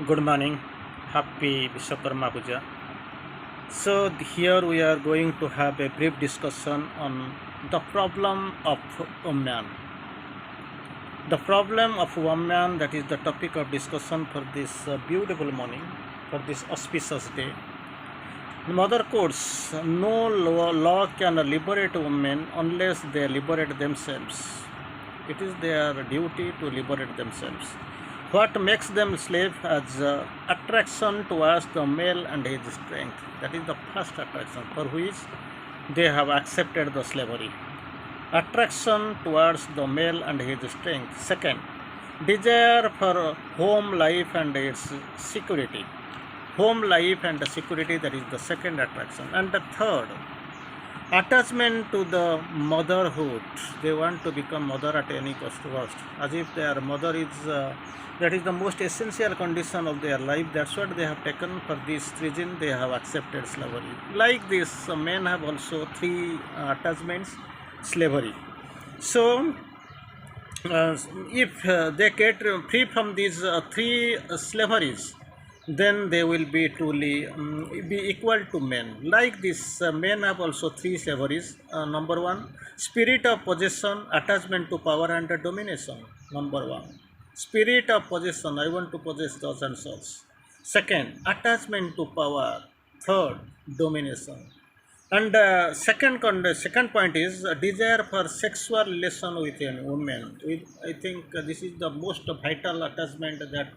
Good morning. Happy Vishwakarma Puja. So, here we are going to have a brief discussion on the problem of woman. The problem of woman, that is the topic of discussion for this beautiful morning, for this auspicious day. Mother quotes, no law can liberate women unless they liberate themselves. It is their duty to liberate themselves. What makes them slave as attraction towards the male and his strength. That is the first attraction for which they have accepted the slavery. Attraction towards the male and his strength. Second, desire for home life and its security. Home life and security, that is the second attraction. And the third, attachment to the motherhood. They want to become mother at any cost, as if their mother is that is the most essential condition of their life. That's what they have taken. For this reason they have accepted slavery. Like this, men have also three attachments: slavery. So if they get free from these three slaveries, then they will be truly be equal to men. Like this, men have also three slaveries. Number one, spirit of possession, attachment to power and domination. Number one, spirit of possession, I want to possess those and such. Second, attachment to power. Third, domination. And second point is desire for sexual relation with a woman. I think this is the most vital attachment that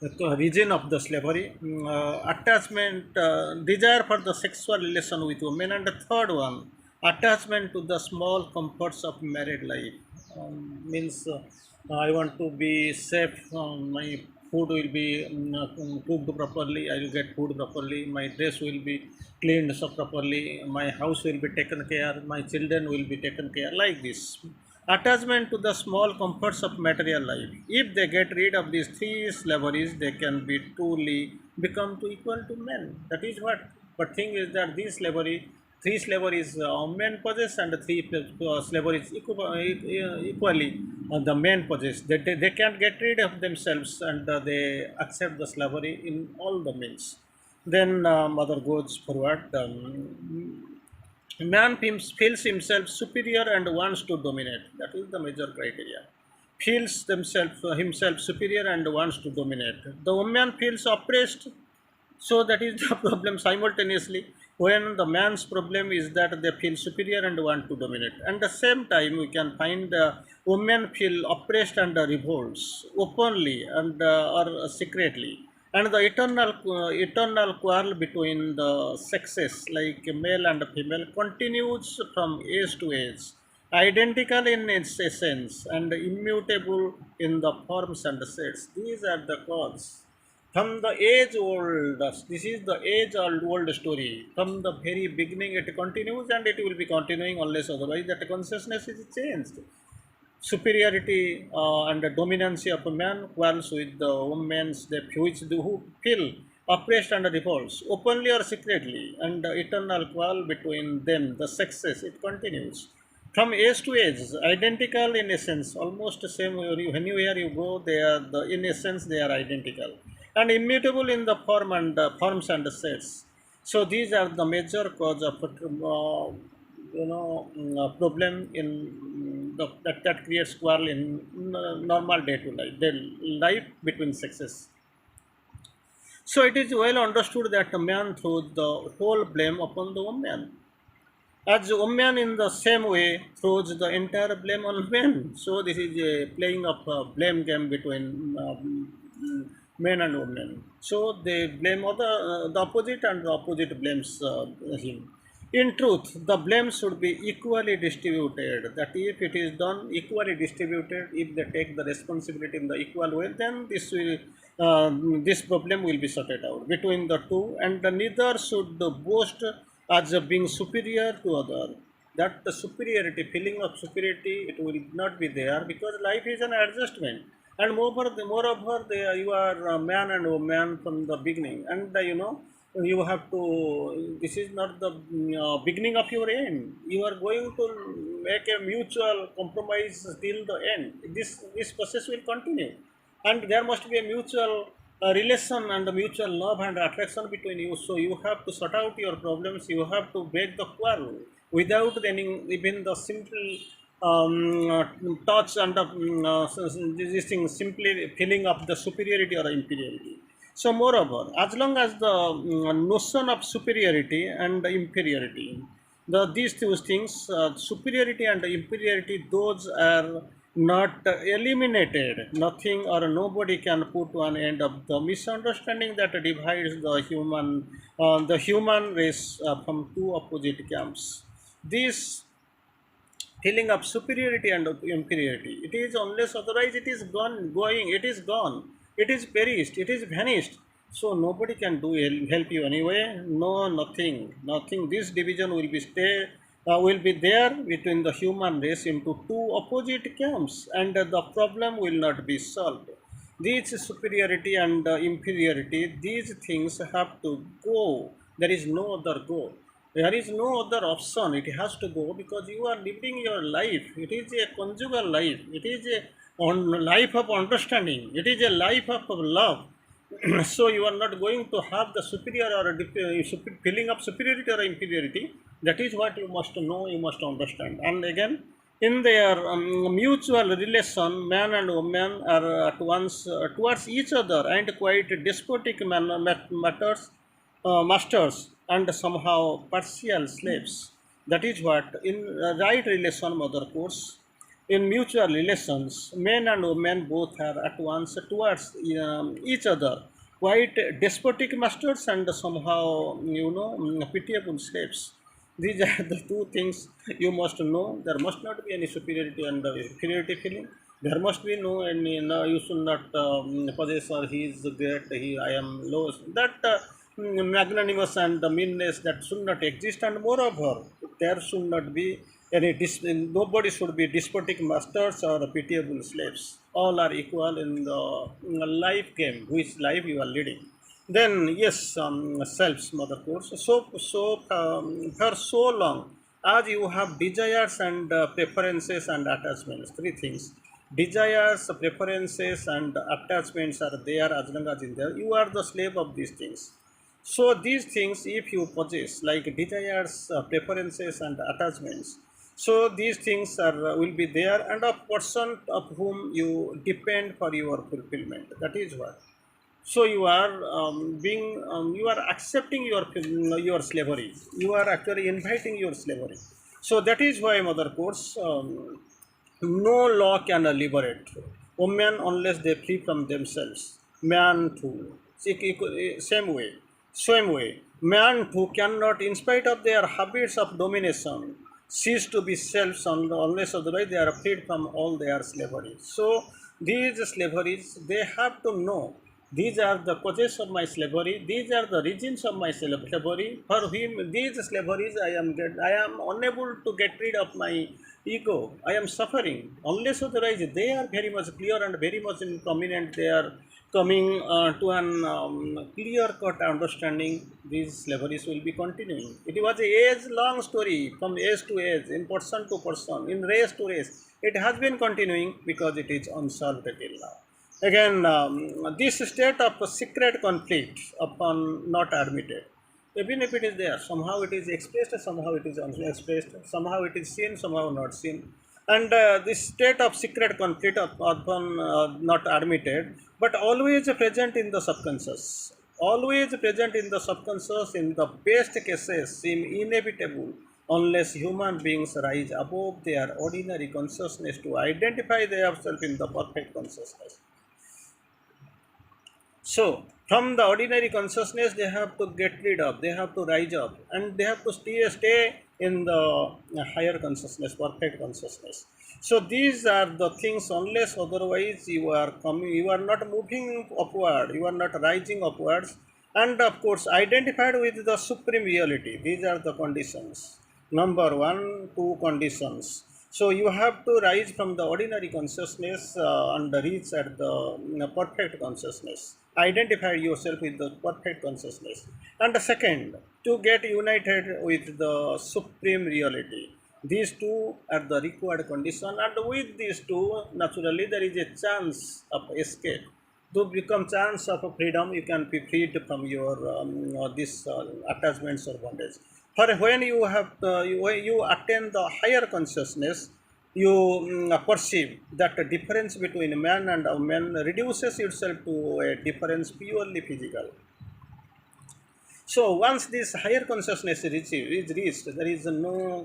the region of the slavery. Attachment, desire for the sexual relation with women. And the third one, attachment to the small comforts of married life. Means I want to be safe. My food will be cooked properly. I will get food properly. My dress will be cleaned so properly. My house will be taken care. My children will be taken care. Like this, attachment to the small comforts of material life. If they get rid of these three slaveries, they can be truly become to equal to men. That is what. But thing is that these slavery, three slaveries men possess, and three slaveries equally the men possess. They can't get rid of themselves, and they accept the slavery in all the means. Then mother goes forward. Man feels himself superior and wants to dominate. That is the major criteria. Feels himself superior and wants to dominate. The woman feels oppressed, so that is the problem simultaneously. When the man's problem is that they feel superior and want to dominate, and the same time we can find women feel oppressed and revolts openly and or secretly. And the eternal quarrel between the sexes, like male and female, continues from age to age, identical in its essence and immutable in the forms and shades. These are the cause from the age old. This is the age old story. From the very beginning it continues, and it will be continuing unless otherwise that consciousness is changed. Superiority and the dominance of a man quarrels with the women's they which do who feel oppressed and repulsed openly or secretly, and the eternal quarrel between them, the sexes, it continues from age to age, identical in essence, almost the same. Anywhere you go, they are the in essence they are identical and immutable in the forms and the sets. So these are the major cause of problem in that creates quarrel in normal day to life between sexes. So it is well understood that a man throws the whole blame upon the woman, as woman in the same way throws the entire blame on men. So this is a playing of a blame game between men and women. So they blame the opposite, and the opposite blames him. In truth, the blame should be equally distributed. That if it is done equally distributed, if they take the responsibility in the equal way, then this problem will be sorted out between the two, and neither should boast as being superior to other. That the superiority, feeling of superiority, it will not be there, because life is an adjustment. And moreover, you are a man and woman from the beginning, and you have to. This is not the beginning of your end. You are going to make a mutual compromise till the end. This process will continue, and there must be a mutual a relation and a mutual love and attraction between you. So you have to sort out your problems. You have to break the quarrel without any even the simple uh, touch and this thing simply feeling of the superiority or inferiority. So moreover, as long as the notion of superiority and inferiority, these two things, superiority and inferiority, those are not eliminated. Nothing or nobody can put an end of the misunderstanding that divides the human race from two opposite camps. This feeling of superiority and of inferiority, it is unless otherwise it is gone, going, it is gone, it is perished, it is vanished. So nobody can help you anyway. No, nothing, nothing. This division will be there between the human race into two opposite camps, and the problem will not be solved. These superiority and inferiority, these things have to go. There is no other go. There is no other option. It has to go because you are living your life. It is a conjugal life. It is a life of understanding. It is a life of love. So you are not going to have the superior or feeling of superiority or inferiority. That is what you must know. You must understand. And again, in their mutual relation, man and woman are at once towards each other and quite despotic matters masters and somehow partial slaves. That is what in right relation, mother course, in mutual relations, men and women both are at once towards each other, quite despotic masters and somehow pitiable slaves. These are the two things you must know. There must not be any superiority and inferiority feeling. There must be no any. No, you should not possess or he is great. I am low. That magnanimous and the meanness that should not exist. And moreover, there should not be any. Nobody should be despotic masters or pitiable slaves. All are equal in the life game, which life you are leading. Then yes, selves, mother course. For so long as you have desires and preferences and attachments, three things. Desires, preferences, and attachments are there. As long as in there, you are the slave of these things. So these things, if you possess, like desires, preferences, and attachments, so these things are will be there, and a person of whom you depend for your fulfillment. That is what. So you are you are accepting your slavery. You are actually inviting your slavery. So that is why, mother course, no law can liberate women unless they free from themselves. Man too. Same way. Man too cannot, in spite of their habits of domination, cease to be selves unless otherwise they are freed from all their slavery. So these slaveries, they have to know these are the causes of my slavery. These are the reasons of my slavery. For him, these slaveries I am unable to get rid of my ego. I am suffering. Unless otherwise, they are very much clear and very much prominent. They are coming to an clear-cut understanding. These slaveries will be continuing. It was a age-long story from age to age, in person to person, in race to race. It has been continuing because it is unsolved till now. Again, this state of secret conflict upon not admitted, even if it is there, somehow it is expressed, somehow it is unexpressed, somehow it is seen, somehow not seen. And this state of secret conflict upon not admitted, but always present in the subconscious. Always present in the subconscious, in the best cases, seem inevitable unless human beings rise above their ordinary consciousness to identify themselves in the perfect consciousness. So, from the ordinary consciousness, they have to get rid of, they have to rise up, and they have to stay in the higher consciousness, perfect consciousness. So, these are the things, unless otherwise you are coming, you are not moving upward, you are not rising upwards, and of course, identified with the supreme reality. These are the conditions. Number one, two conditions. So you have to rise from the ordinary consciousness and reach at the perfect consciousness. Identify yourself with the perfect consciousness. And the second, to get united with the supreme reality. These two are the required condition, and with these two, naturally, there is a chance of escape. to become chance of freedom, you can be freed from your this attachments or bondage. For when you have when you attain the higher consciousness, you perceive that the difference between man and a man reduces itself to a difference purely physical. So once this higher consciousness is reached, there is no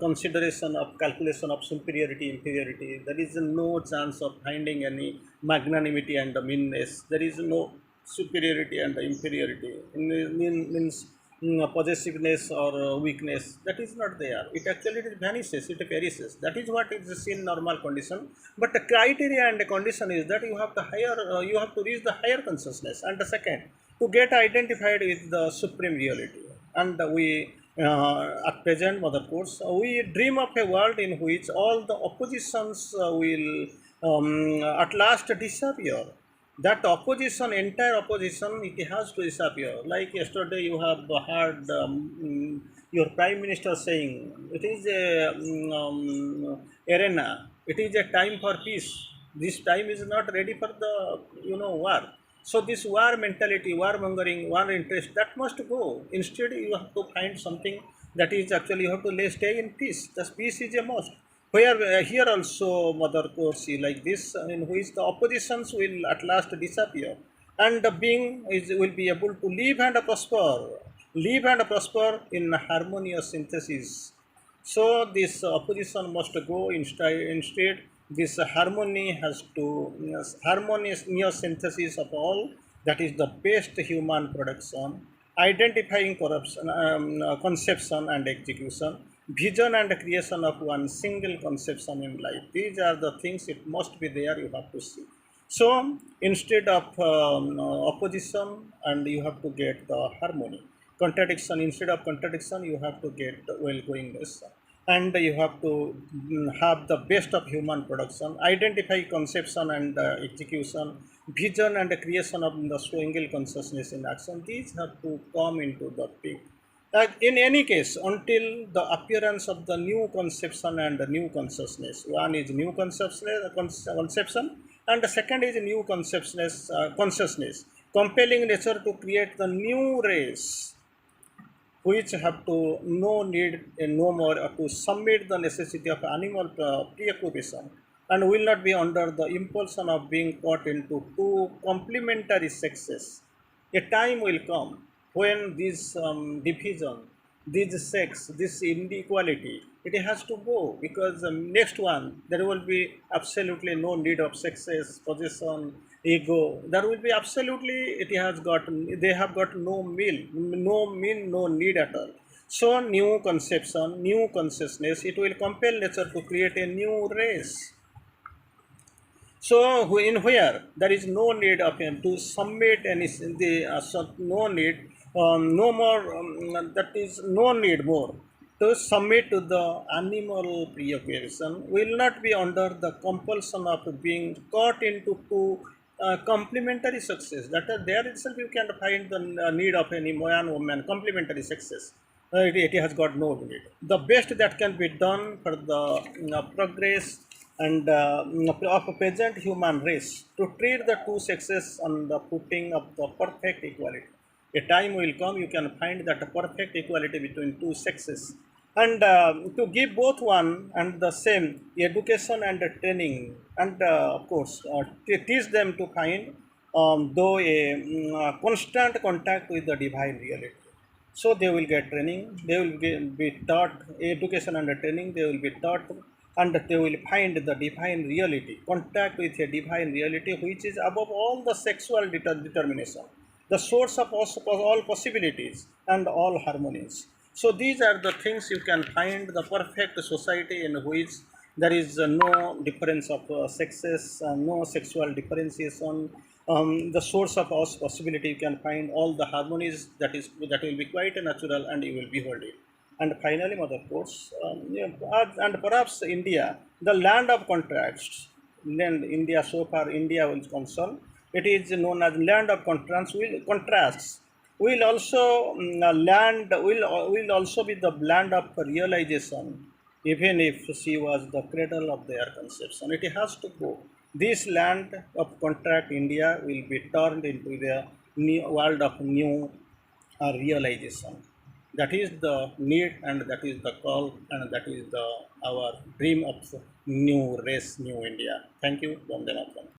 consideration of calculation of superiority, inferiority. There is no chance of finding any magnanimity and meanness. There is no superiority and inferiority. Means possessiveness or weakness. That is not there. It actually it vanishes. It perishes. That is what is in normal condition. But the criteria and the condition is that you have you have to reach the higher consciousness. And the second, to get identified with the supreme reality. And we at present, mother course, we dream of a world in which all the oppositions will at last disappear. That opposition, entire opposition, it has to disappear. Like yesterday, you have heard your prime minister saying, it is a arena. It is a time for peace. This time is not ready for the war. So this war mentality, war mongering, war interest, that must go. Instead, you have to find something that is actually you have to stay in peace. The peace is a must. Where here also Mother Kursi like this, in which the oppositions will at last disappear, and the being will be able to live and prosper in harmonious synthesis. So this opposition must go instead. This harmony has to harmonious synthesis of all. That is the best human production. Identifying corruption, conception and execution, vision and creation of one single conception in life. These are the things it must be there. You have to see. So instead of opposition, and you have to get the harmony. Contradiction, instead of contradiction, you have to get well-goingness, and you have to have the best of human production. Identify conception and execution, vision and creation of the single consciousness in action. These have to come into the peak. In any case, until the appearance of the new conception and the new consciousness, one is new conception, and the second is new consciousness, compelling nature to create the new race, which have to no need no more to submit the necessity of animal preoccupation, and will not be under the impulsion of being caught into two complementary sexes. A time will come when this division, this sex, this inequality, it has to go, because next one there will be absolutely no need of sexes, possession, ego. There will be absolutely, it has got, they have got no need at all. So new conception, new consciousness, it will compel nature to create a new race. So in where there is no need of him to submit any no need, no more, that is no need more to submit to the animal preoccupation, will not be under the compulsion of being caught into two complementary success. That is, there itself you can find the need of any man woman complementary success. It has got no need. The best that can be done for the progress and of a present human race, to treat the two sexes on the footing of the perfect equality. A time will come you can find that perfect equality between two sexes, and to give both one and the same education and training, and of course teach them to find though a constant contact with the divine reality. So they will get training, they will be taught education and training, they will be taught, and they will find the divine reality, contact with a divine reality which is above all the sexual determination, the source of all possibilities and all harmonies. So these are the things you can find the perfect society in which there is no difference of sexes, no sexual differentiation. The source of all possibility, you can find all the harmonies, that will be quite natural, and you will behold it. And finally, mother course, and perhaps India, the land of contrasts. Land India, so far India is concerned, it is known as land of contrasts. Will also will also be the land of realization, even if she was the cradle of their conception. It has to go. This land of contract India will be turned into the new world of new realization. That is the need, and that is the call, and that is the our dream of new race, new India. Thank you, Vande Mataram.